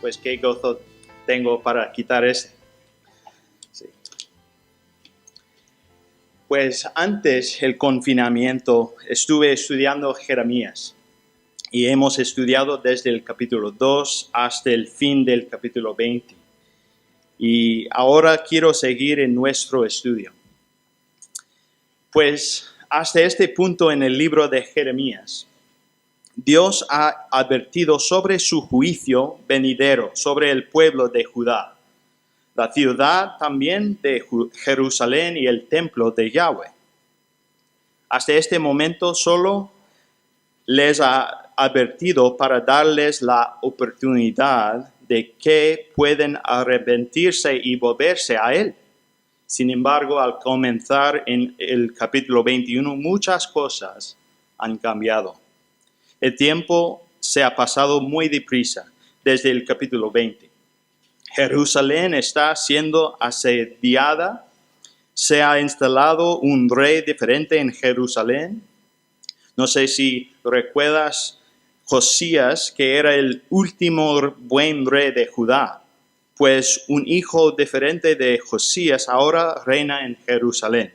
Pues qué gozo tengo para quitar ese. Sí. Pues antes el confinamiento estuve estudiando Jeremías y hemos estudiado desde el capítulo 2 hasta el fin del capítulo 20. Y ahora quiero seguir en nuestro estudio. Pues hasta este punto en el libro de Jeremías, Dios ha advertido sobre su juicio venidero sobre el pueblo de Judá, la ciudad también de Jerusalén y el templo de Yahweh. Hasta este momento solo les ha advertido para darles la oportunidad de que pueden arrepentirse y volverse a Él. Sin embargo, al comenzar en el capítulo 21, muchas cosas han cambiado. El tiempo se ha pasado muy deprisa desde el capítulo 20. Jerusalén está siendo asediada. Se ha instalado un rey diferente en Jerusalén. No sé si recuerdas Josías, que era el último buen rey de Judá. Pues un hijo diferente de Josías ahora reina en Jerusalén.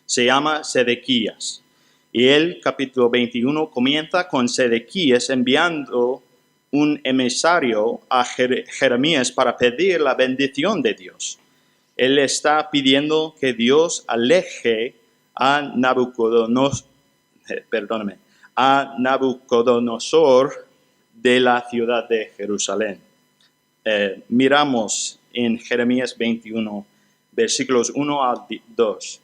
Se llama Sedequías. Y el capítulo 21 comienza con Sedequías enviando un emisario a Jeremías para pedir la bendición de Dios. Él está pidiendo que Dios aleje a Nabucodonosor de la ciudad de Jerusalén. Miramos en Jeremías 21, versículos 1 al 2.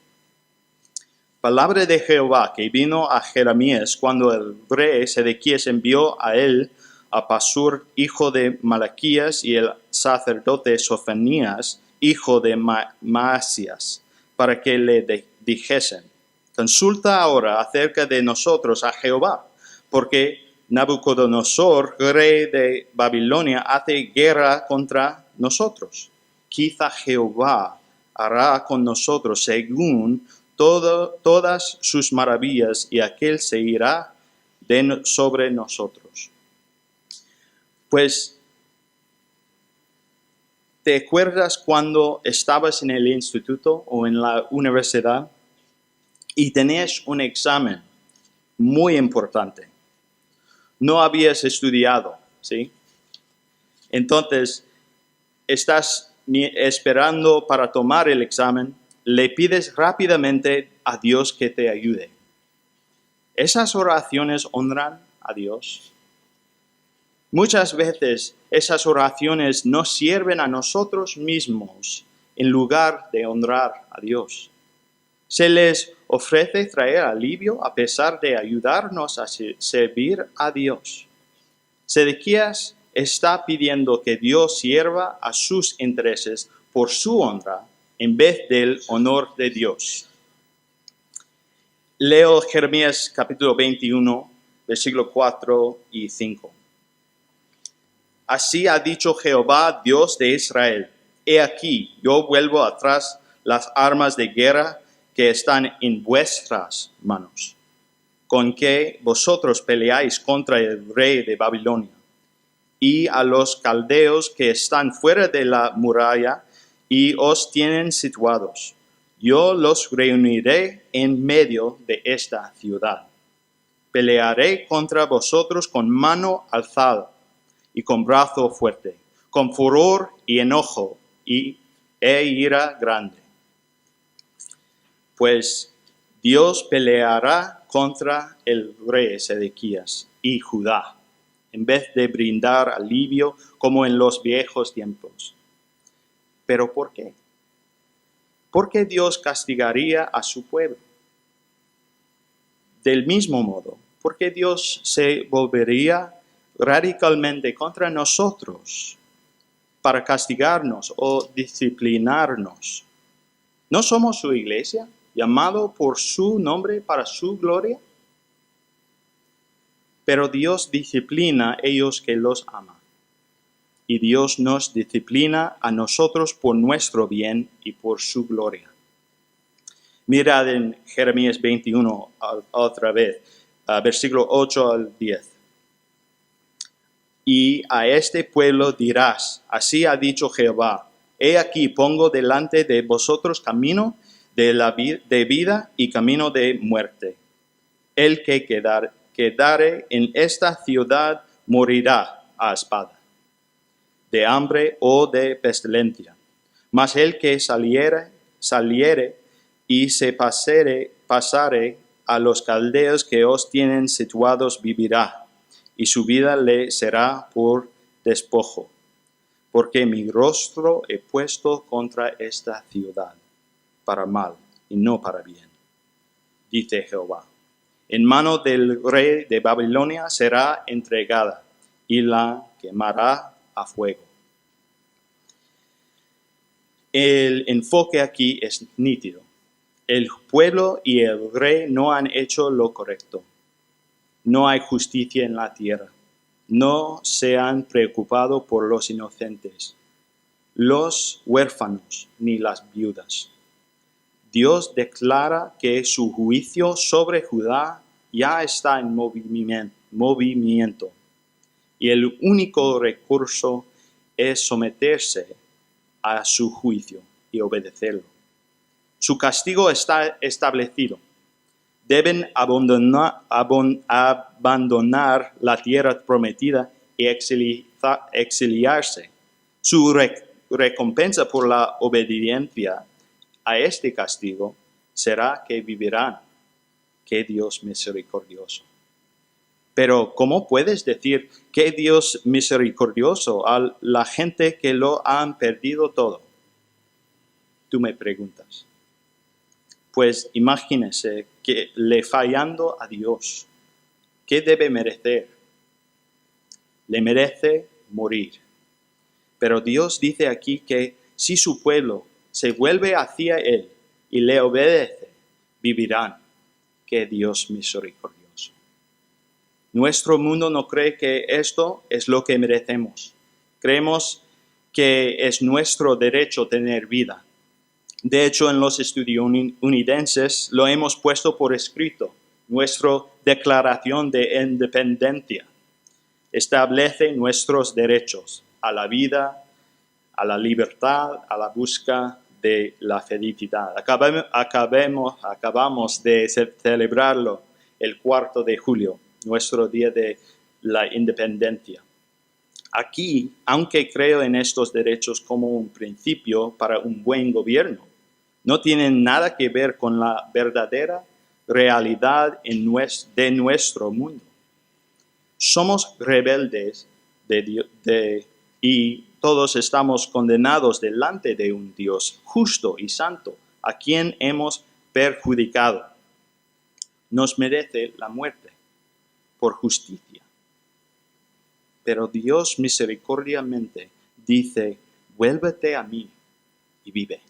Palabra de Jehová que vino a Jeremías cuando el rey Sedequías envió a él a Pasur, hijo de Malaquías, y el sacerdote Sofonías, hijo de Maasías, para que le dijesen: consulta ahora acerca de nosotros a Jehová, porque Nabucodonosor, rey de Babilonia, hace guerra contra nosotros. Quizá Jehová hará con nosotros según todas sus maravillas, y aquel se irá sobre nosotros. Pues, ¿te acuerdas cuando estabas en el instituto o en la universidad y tenías un examen muy importante? No habías estudiado, ¿sí? Entonces, estás esperando para tomar el examen. Le pides rápidamente a Dios que te ayude. ¿Esas oraciones honran a Dios? Muchas veces esas oraciones nos sirven a nosotros mismos en lugar de honrar a Dios. Se les ofrece traer alivio a pesar de ayudarnos a servir a Dios. Sedequías está pidiendo que Dios sirva a sus intereses por su honra en vez del honor de Dios. Leo Jeremías capítulo 21, versículo 4 y 5. Así ha dicho Jehová, Dios de Israel: he aquí, yo vuelvo atrás las armas de guerra que están en vuestras manos, con que vosotros peleáis contra el rey de Babilonia, y a los caldeos que están fuera de la muralla y os tienen situados. Yo los reuniré en medio de esta ciudad. Pelearé contra vosotros con mano alzada y con brazo fuerte, con furor y enojo e ira grande. Pues Dios peleará contra el rey Sedequías y Judá, en vez de brindar alivio como en los viejos tiempos. ¿Pero por qué? ¿Por qué Dios castigaría a su pueblo? Del mismo modo, ¿por qué Dios se volvería radicalmente contra nosotros para castigarnos o disciplinarnos? ¿No somos su iglesia, llamado por su nombre para su gloria? Pero Dios disciplina a ellos que los aman. y Dios nos disciplina a nosotros por nuestro bien y por su gloria. Mirad en Jeremías 21 otra vez, versículo 8 al 10. Y a este pueblo dirás, así ha dicho Jehová, he aquí pongo delante de vosotros camino de vida y camino de muerte. El que quedare en esta ciudad morirá a espada, de hambre o de pestilencia. Mas el que saliere y se pasare a los caldeos que os tienen situados vivirá, y su vida le será por despojo, porque mi rostro he puesto contra esta ciudad, para mal y no para bien, dice Jehová. En mano del rey de Babilonia será entregada, y la quemará a fuego. El enfoque aquí es nítido. El pueblo y el rey no han hecho lo correcto. No hay justicia en la tierra. No se han preocupado por los inocentes, los huérfanos ni las viudas. Dios declara que su juicio sobre Judá ya está en movimiento, y el único recurso es someterse a su juicio y obedecerlo. Su castigo está establecido. Deben abandonar la tierra prometida y exiliarse. Su recompensa por la obediencia a este castigo será que vivirán. ¡Qué Dios misericordioso! Pero ¿cómo puedes decir qué Dios misericordioso a la gente que lo han perdido todo? Tú me preguntas. Pues imagínese que le fallando a Dios, ¿qué debe merecer? Le merece morir. Pero Dios dice aquí que si su pueblo se vuelve hacia Él y le obedece, vivirán. ¡Qué Dios misericordioso! Nuestro mundo no cree que esto es lo que merecemos. Creemos que es nuestro derecho tener vida. De hecho, en los estadounidenses lo hemos puesto por escrito. Nuestra Declaración de Independencia establece nuestros derechos a la vida, a la libertad, a la búsqueda de la felicidad. Acabamos de celebrarlo el 4 de julio, nuestro día de la independencia. Aquí, aunque creo en estos derechos como un principio para un buen gobierno, no tienen nada que ver con la verdadera realidad de nuestro mundo. Somos rebeldes y todos estamos condenados delante de un Dios justo y santo, a quien hemos perjudicado. Nos merece la muerte por justicia. Pero Dios misericordiamente dice, vuélvete a mí y vive.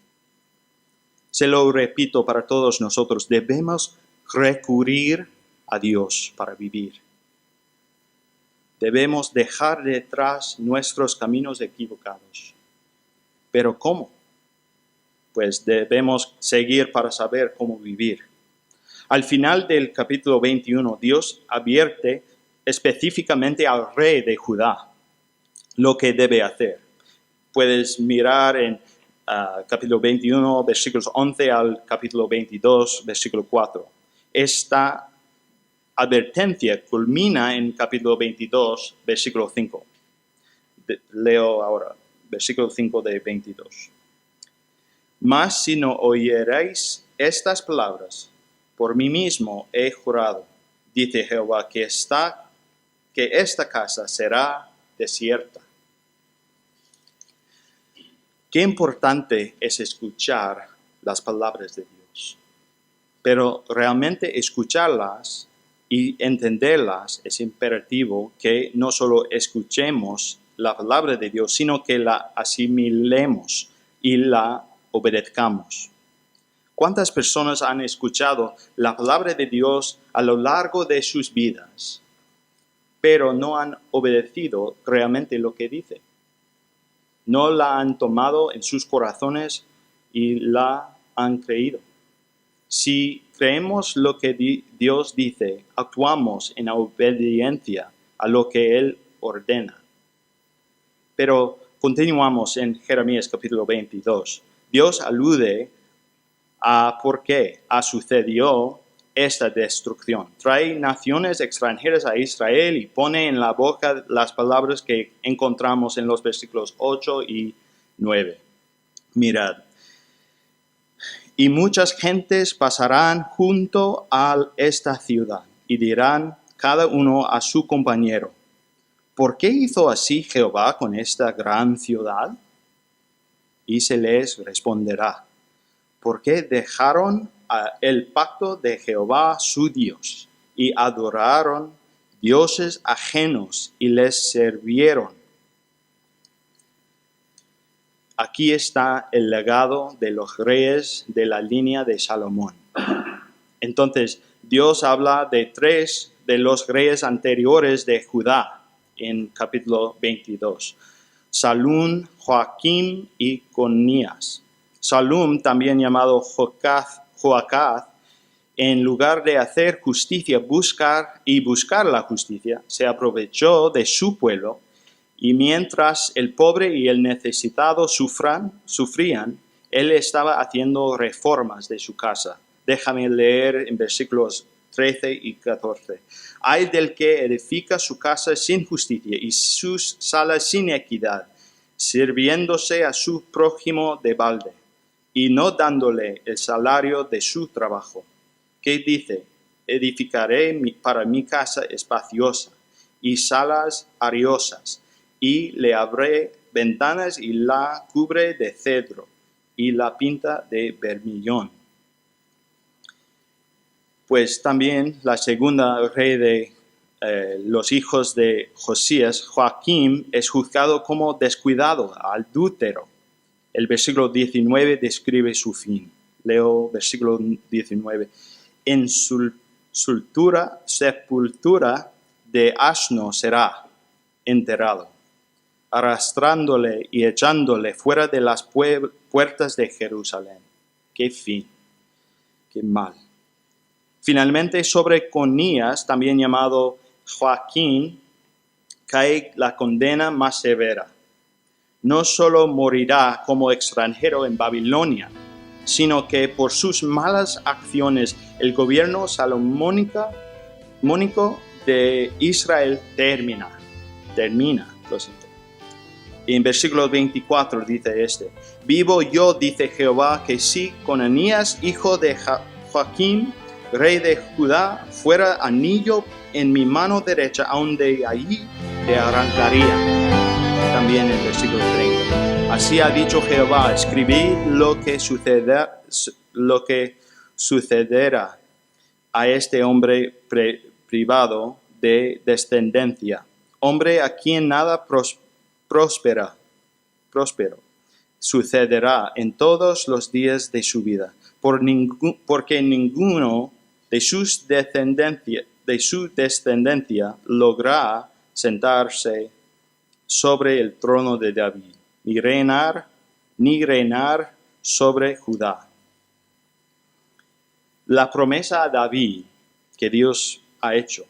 Se lo repito para todos nosotros, debemos recurrir a Dios para vivir. Debemos dejar detrás nuestros caminos equivocados. ¿Pero cómo? Pues debemos seguir para saber cómo vivir. Al final del capítulo 21, Dios advierte específicamente al rey de Judá lo que debe hacer. Puedes mirar en capítulo 21, versículos 11 al capítulo 22, versículo 4. Esta advertencia culmina en capítulo 22, versículo 5. Leo ahora, versículo 5 de 22. Mas si no oyereis estas palabras, por mí mismo he jurado, dice Jehová, que esta casa será desierta. Qué importante es escuchar las palabras de Dios. Pero realmente escucharlas y entenderlas es imperativo que no solo escuchemos la palabra de Dios, sino que la asimilemos y la obedezcamos. ¿Cuántas personas han escuchado la palabra de Dios a lo largo de sus vidas, pero no han obedecido realmente lo que dice? no la han tomado en sus corazones y la han creído. Si creemos lo que Dios dice, actuamos en obediencia a lo que Él ordena. Pero continuamos en Jeremías capítulo 22. Dios alude a por qué sucedió esta destrucción. Trae naciones extranjeras a Israel y pone en la boca las palabras que encontramos en los versículos 8 y 9. Mirad. Y muchas gentes pasarán junto a esta ciudad y dirán cada uno a su compañero, ¿por qué hizo así Jehová con esta gran ciudad? Y se les responderá, ¿por qué dejaron el pacto de Jehová su Dios y adoraron dioses ajenos y les sirvieron? Aquí está el legado de los reyes de la línea de Salomón. Entonces, Dios habla de 3 de los reyes anteriores de Judá en capítulo 22. Salum, Joaquim y Conías. Salum, también llamado Joacaz, en lugar de hacer justicia, buscar la justicia, se aprovechó de su pueblo. Y mientras el pobre y el necesitado sufrían, él estaba haciendo reformas de su casa. Déjame leer en versículos 13 y 14. Ay del que edifica su casa sin justicia y sus salas sin equidad, sirviéndose a su prójimo de balde y no dándole el salario de su trabajo. ¿Qué dice? Edificaré para mi casa espaciosa y salas ariosas, y le abré ventanas y la cubre de cedro y la pinta de bermillón. Pues también la segunda rey de los hijos de Josías, Joaquim, es juzgado como descuidado, adúltero. El versículo 19 describe su fin. Leo versículo 19. En sepultura de asno será enterrado, arrastrándole y echándole fuera de las puertas de Jerusalén. ¡Qué fin! ¡Qué mal! Finalmente, sobre Conías, también llamado Joaquín, cae la condena más severa. No solo morirá como extranjero en Babilonia, sino que por sus malas acciones el gobierno salomónico de Israel termina, lo siento. Y en versículo 24 dice vivo yo, dice Jehová, que si Conías, hijo de Joaquín, rey de Judá, fuera anillo en mi mano derecha, aun de allí te arrancaría. También en versículo 30. Así ha dicho Jehová, escribid lo que sucederá a este hombre privado de descendencia, hombre a quien nada próspero sucederá en todos los días de su vida, porque ninguno de su descendencia logra sentarse sobre el trono de David, ni reinar sobre Judá. La promesa a David que Dios ha hecho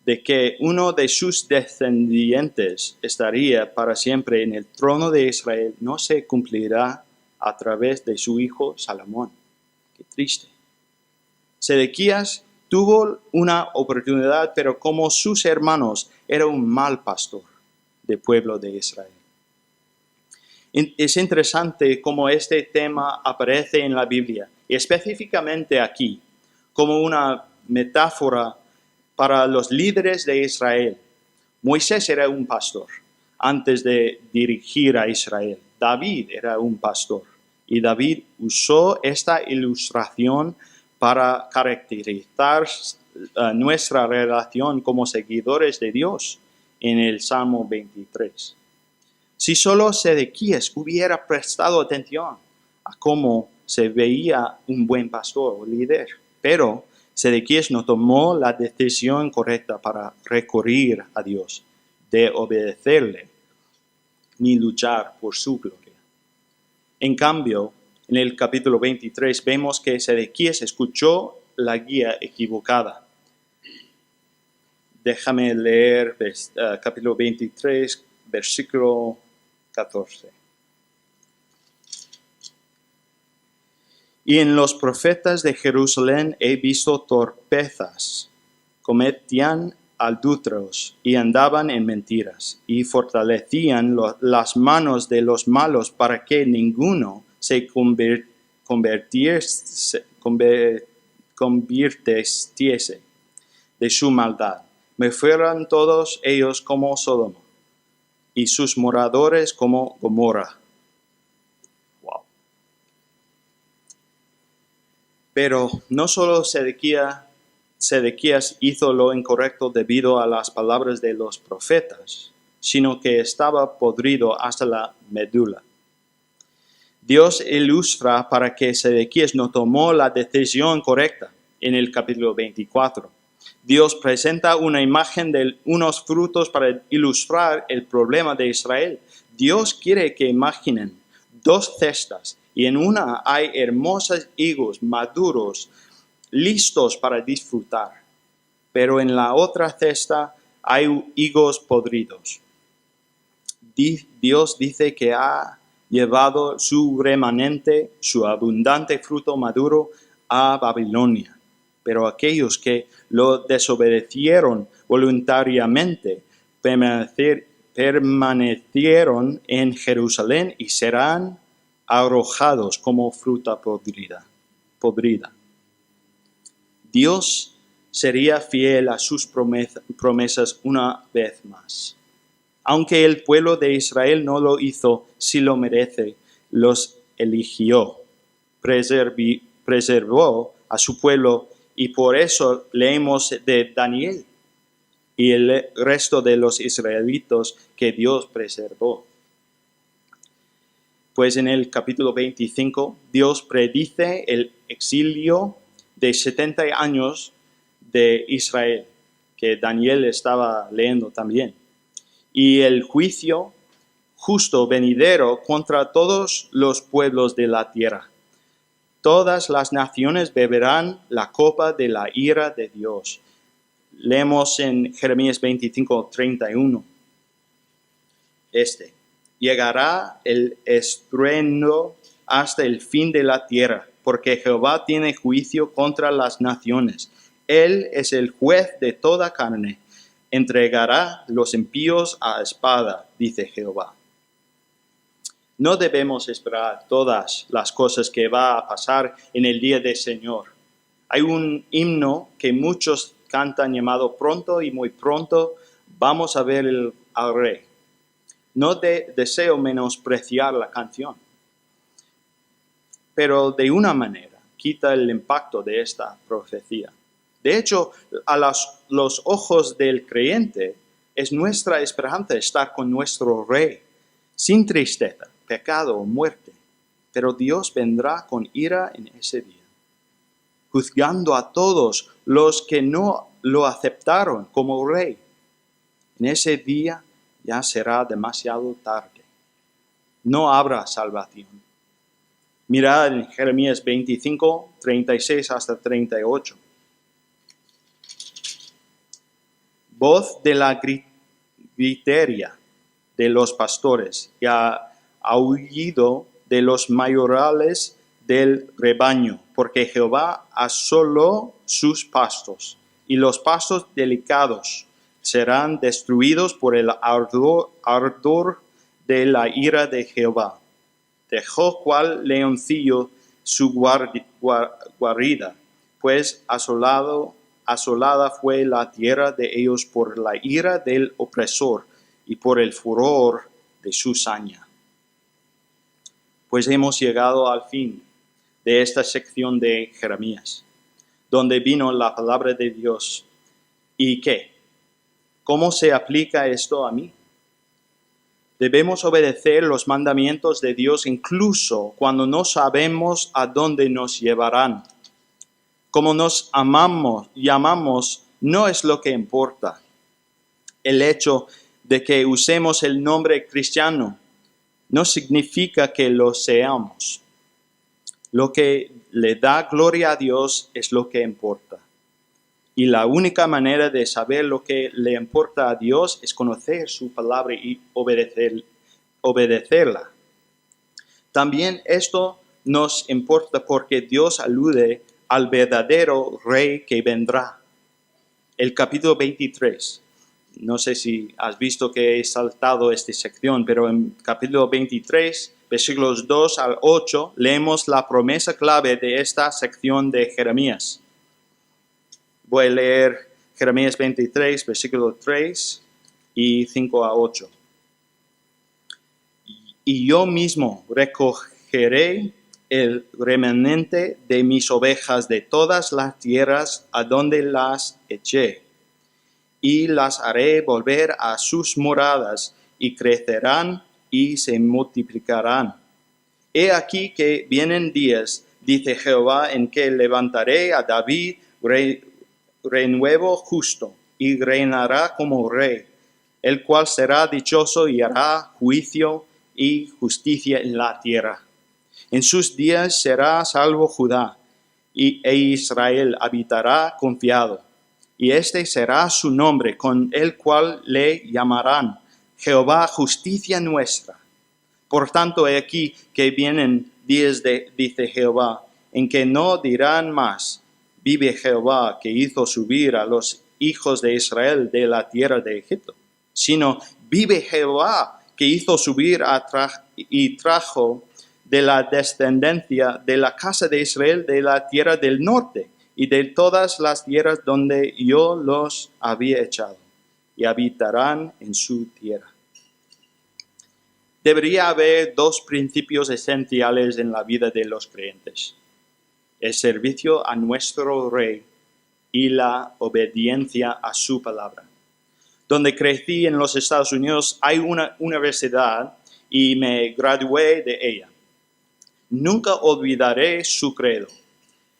de que uno de sus descendientes estaría para siempre en el trono de Israel no se cumplirá a través de su hijo Salomón. Qué triste. Sedequías tuvo una oportunidad, pero como sus hermanos era un mal pastor del pueblo de Israel. Es interesante cómo este tema aparece en la Biblia, y específicamente aquí, como una metáfora para los líderes de Israel. Moisés era un pastor antes de dirigir a Israel. David era un pastor, y David usó esta ilustración para caracterizar nuestra relación como seguidores de Dios en el Salmo 23. Si solo Sedequías hubiera prestado atención a cómo se veía un buen pastor o líder, pero Sedequías no tomó la decisión correcta para recurrir a Dios, de obedecerle. ni luchar por su gloria. En cambio, en el capítulo 23 vemos que Sedequías escuchó la guía equivocada. Déjame leer capítulo 23, versículo 14. Y en los profetas de Jerusalén he visto torpezas, cometían adúlteros y andaban en mentiras, y fortalecían las manos de los malos para que ninguno se convirtiese de su maldad. Me fueran todos ellos como Sodoma, y sus moradores como Gomorra. Wow. Pero no solo Sedequías hizo lo incorrecto debido a las palabras de los profetas, sino que estaba podrido hasta la médula. Dios ilustra para que Sedequías no tomó la decisión correcta en el capítulo 24. Dios presenta una imagen de unos frutos para ilustrar el problema de Israel. Dios quiere que imaginen 2 cestas y en una hay hermosos higos maduros listos para disfrutar, pero en la otra cesta hay higos podridos. Dios dice que ha llevado su remanente, su abundante fruto maduro, a Babilonia. Pero aquellos que lo desobedecieron voluntariamente permanecieron en Jerusalén y serán arrojados como fruta podrida. Dios sería fiel a sus promesas una vez más. Aunque el pueblo de Israel no lo hizo, sí lo merece, los eligió, preservó a su pueblo, y por eso leemos de Daniel y el resto de los israelitas que Dios preservó. Pues en el capítulo 25, Dios predice el exilio de 70 años de Israel, que Daniel estaba leyendo también, y el juicio justo venidero contra todos los pueblos de la tierra. Todas las naciones beberán la copa de la ira de Dios. Leemos en Jeremías 25:31. Llegará el estruendo hasta el fin de la tierra, porque Jehová tiene juicio contra las naciones. Él es el juez de toda carne. Entregará los impíos a espada, dice Jehová. No debemos esperar todas las cosas que va a pasar en el día del Señor. Hay un himno que muchos cantan llamado Pronto y muy pronto vamos a ver al Rey. No deseo menospreciar la canción, pero de una manera quita el impacto de esta profecía. De hecho, a los ojos del creyente es nuestra esperanza estar con nuestro Rey, sin tristeza, pecado o muerte. Pero Dios vendrá con ira en ese día, juzgando a todos los que no lo aceptaron como Rey. En ese día ya será demasiado tarde. No habrá salvación. Mirad en Jeremías 25, 36 hasta 38. Voz de la gritería de los pastores y aullido de los mayorales del rebaño, porque Jehová asoló sus pastos, y los pastos delicados serán destruidos por el ardor de la ira de Jehová. Dejó cual leoncillo su guarida, pues asolada fue la tierra de ellos por la ira del opresor y por el furor de su saña. Pues hemos llegado al fin de esta sección de Jeremías, donde vino la palabra de Dios. ¿Y qué? ¿Cómo se aplica esto a mí? Debemos obedecer los mandamientos de Dios incluso cuando no sabemos a dónde nos llevarán. Como nos llamamos no es lo que importa. El hecho de que usemos el nombre cristiano no significa que lo seamos. Lo que le da gloria a Dios es lo que importa. Y la única manera de saber lo que le importa a Dios es conocer su palabra y obedecerla. También esto nos importa porque Dios alude al verdadero rey que vendrá. El capítulo 23. No sé si has visto que he saltado esta sección, pero en capítulo 23, versículos 2 al 8, leemos la promesa clave de esta sección de Jeremías. Voy a leer Jeremías 23, versículo 3 y 5 a 8. Y yo mismo recogeré el remanente de mis ovejas de todas las tierras a donde las eché, y las haré volver a sus moradas, y crecerán y se multiplicarán. He aquí que vienen días, dice Jehová, en que levantaré a David renuevo justo, y reinará como rey, el cual será dichoso y hará juicio y justicia en la tierra. En sus días será salvo Judá, e Israel habitará confiado. Y este será su nombre, con el cual le llamarán Jehová, justicia nuestra. Por tanto, he aquí que vienen días, dice Jehová, en que no dirán más, vive Jehová, que hizo subir a los hijos de Israel de la tierra de Egipto, sino vive Jehová, que hizo subir y trajo de la descendencia de la casa de Israel de la tierra del norte y de todas las tierras donde yo los había echado, y habitarán en su tierra. Debería haber dos principios esenciales en la vida de los creyentes: el servicio a nuestro Rey y la obediencia a su palabra. Donde crecí en los Estados Unidos hay una universidad y me gradué de ella. Nunca olvidaré su credo.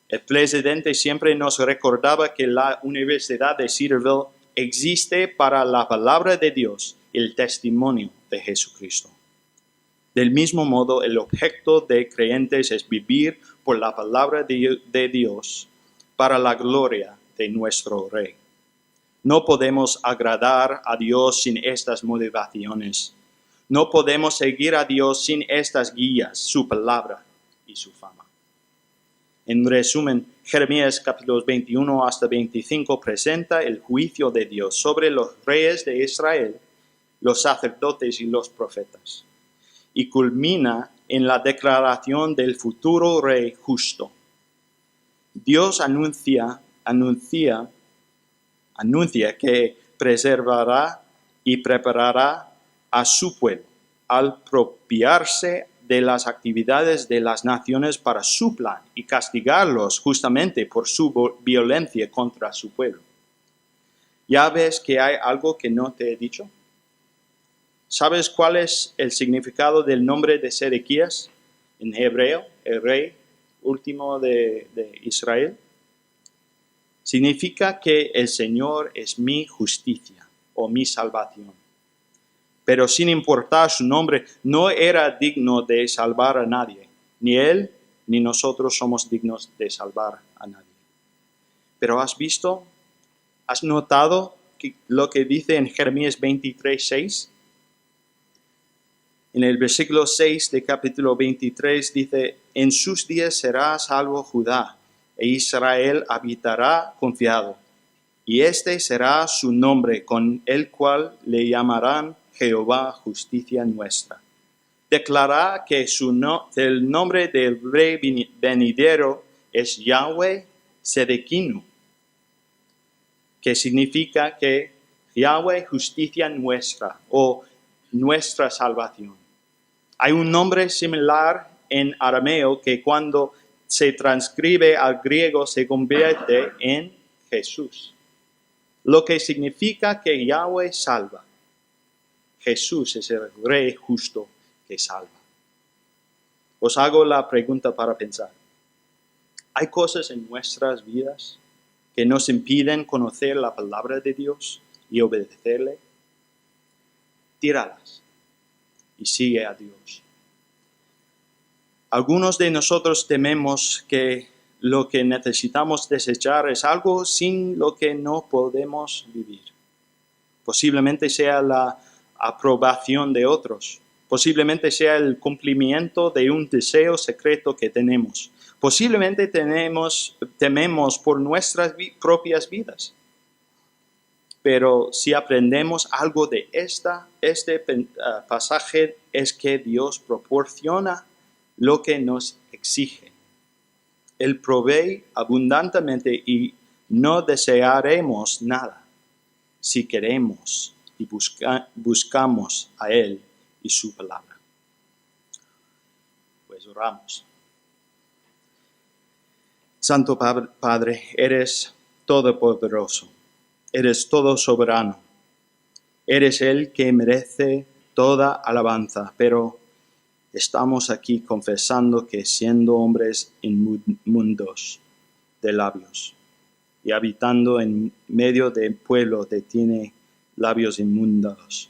El presidente siempre nos recordaba que la Universidad de Cedarville existe para la palabra de Dios y el testimonio de Jesucristo. Del mismo modo, el objeto de creyentes es vivir por la palabra de Dios para la gloria de nuestro Rey. No podemos agradar a Dios sin estas motivaciones. No podemos seguir a Dios sin estas guías, su palabra y su fama. En resumen, Jeremías capítulos 21 hasta 25 presenta el juicio de Dios sobre los reyes de Israel, los sacerdotes y los profetas, y culmina en la declaración del futuro rey justo. Dios anuncia que preservará y preparará a su pueblo al apropiarse de las actividades de las naciones para su plan y castigarlos justamente por su violencia contra su pueblo. ¿Ya ves que hay algo que no te he dicho? ¿Sabes cuál es el significado del nombre de Sedequías en hebreo, el rey último de Israel? Significa que el Señor es mi justicia o mi salvación. Pero sin importar su nombre, no era digno de salvar a nadie. Ni él ni nosotros somos dignos de salvar a nadie. Pero ¿has visto? ¿Has notado lo que dice en Jeremías 23:6? En el versículo 6 de capítulo 23 dice: en sus días será salvo Judá, e Israel habitará confiado. Y este será su nombre, con el cual le llamarán Jehová, justicia nuestra. Declara que el nombre del rey venidero es Yahweh Sedequino, que significa que Yahweh, justicia nuestra, o nuestra salvación. Hay un nombre similar en arameo que cuando se transcribe al griego se convierte en Jesús, lo que significa que Yahweh salva. Jesús es el Rey justo que salva. Os hago la pregunta para pensar. ¿Hay cosas en nuestras vidas que nos impiden conocer la palabra de Dios y obedecerle? Tíralas y sigue a Dios. Algunos de nosotros tememos que lo que necesitamos desechar es algo sin lo que no podemos vivir. Posiblemente sea la aprobación de otros. Posiblemente sea el cumplimiento de un deseo secreto que tenemos. Posiblemente tememos por nuestras propias vidas. Pero si aprendemos algo de este pasaje es que Dios proporciona lo que nos exige. Él provee abundantemente y no desearemos nada si queremos y buscamos a Él y su palabra. Pues oramos. Santo Padre, eres todopoderoso, eres todo soberano, eres el que merece toda alabanza, pero estamos aquí confesando que siendo hombres inmundos de labios y habitando en medio del pueblo que tiene labios inmundos,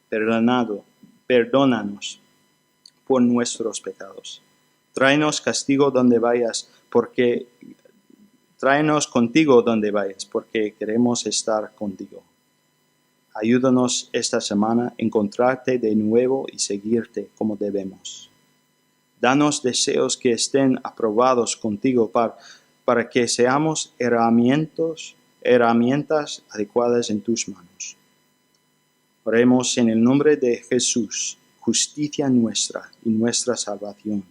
perdónanos por nuestros pecados. Tráenos castigo donde vayas, tráenos contigo donde vayas, porque queremos estar contigo. Ayúdanos esta semana a encontrarte de nuevo y seguirte como debemos. Danos deseos que estén aprobados contigo para que seamos herramientas adecuadas en tus manos. Oremos en el nombre de Jesús, justicia nuestra y nuestra salvación.